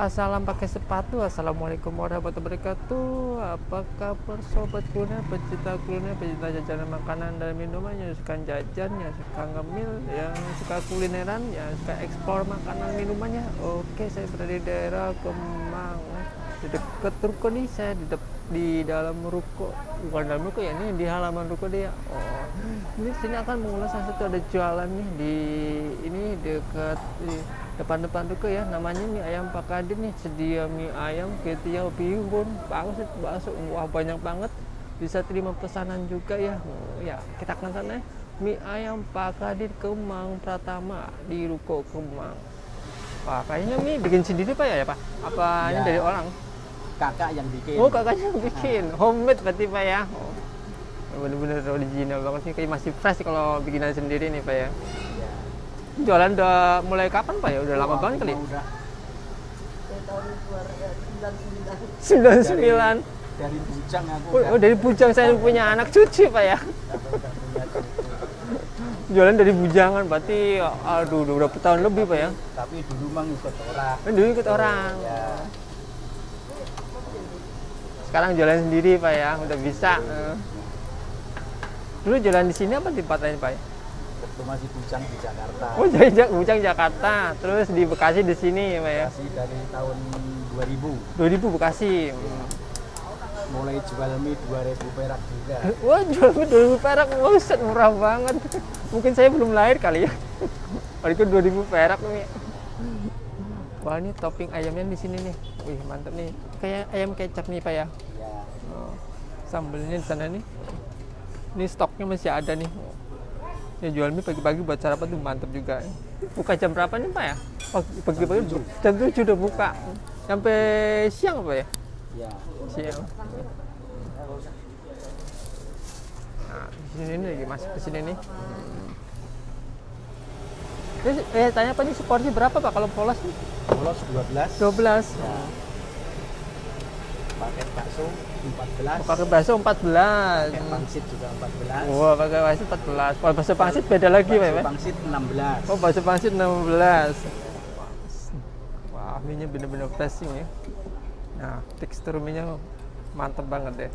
Pak, salam pakai sepatu. Assalamualaikum warahmatullahi wabarakatuh. Apa kabar sobat kuliner, pecinta jajanan makanan dan minuman, yang suka jajan, yang suka ngemil, yang suka kulineran, yang suka eksplor makanan minumannya. Oke, saya berada di daerah Kemang, di dekat ruko nih. Saya di dalam ruko, bukan dalam ruko ya, ini di halaman ruko dia. Oh, ini sini akan mengulas salah satu, ada jualan nih di ini dekat depan ruko ya, namanya mie ayam Pak Kadir nih. Sedia mie ayam, ketiau, bihun, pangsit, bakso, wah banyak banget. Bisa terima pesanan juga ya. Ya, kita akan sana. Mie ayam Pak Kadir Kemang Pratama di ruko Kemang. Wah, kayaknya mie bikin sendiri Pak ya Pak? Apa ini Ya, dari orang? kakak yang bikin. Oh, kakaknya yang bikin. Homemade berarti Pak ya? Oh, bener-bener original banget nih, kayak masih fresh kalau bikinan sendiri nih Pak ya. Ya. Jualan udah mulai kapan Pak ya? Udah lama banget kali. Udah Dari tahun 99. dari bujang aku. Oh, dari bujang saya punya anak cucu Pak ya. Jualan dari bujangan berarti, aduh, udah berapa tahun lebih Pak ya? Tapi dulu mah ikut orang. Dulu ikut orang. Ya. Sekarang jualan sendiri Pak ya, udah bisa. Dulu jualan di sini apa di tempat lain Pak ya? Waktu masih bujang di Jakarta. Oh, jadi bujang Jakarta, terus di Bekasi di sini Pak ya? Masih dari tahun 2000. 2000 Bekasi. Mulai jual mie 2000 perak juga. Wah, jual mie 2000 perak, buset, murah banget. Mungkin saya belum lahir kali ya. Kalau itu 2000 perak nih. Wah, ini topping ayamnya di sini nih. Wih, mantap nih. Kayak ayam kecap nih Pak ya. Ya. Oh, sambelnya di sana nih. Ini stoknya masih ada nih. Ya, jual mie pagi-pagi buat sarapan tuh mantap juga. Buka jam berapa nih Pak ya? Pagi-pagi jam 7 udah buka. Sampai siang Pak ya? Ya. Siang. Nah, di sini nih, lagi masuk ke sini nih. Terus, tanya Pak, ini seporsi berapa Pak kalau polos nih? Polos 12. 12. Ya. Paket bakso 14. Pakai bakso 14. Paket pangsit juga 14. Wah, pakai bakso 14. Kalau bakso pangsit beda lagi Pak ya? Bakso pangsit 16. Oh, bakso pangsit 16. Wah, mie-nya bener-bener fresh ya. Nah, tekstur mie-nya mantep banget deh.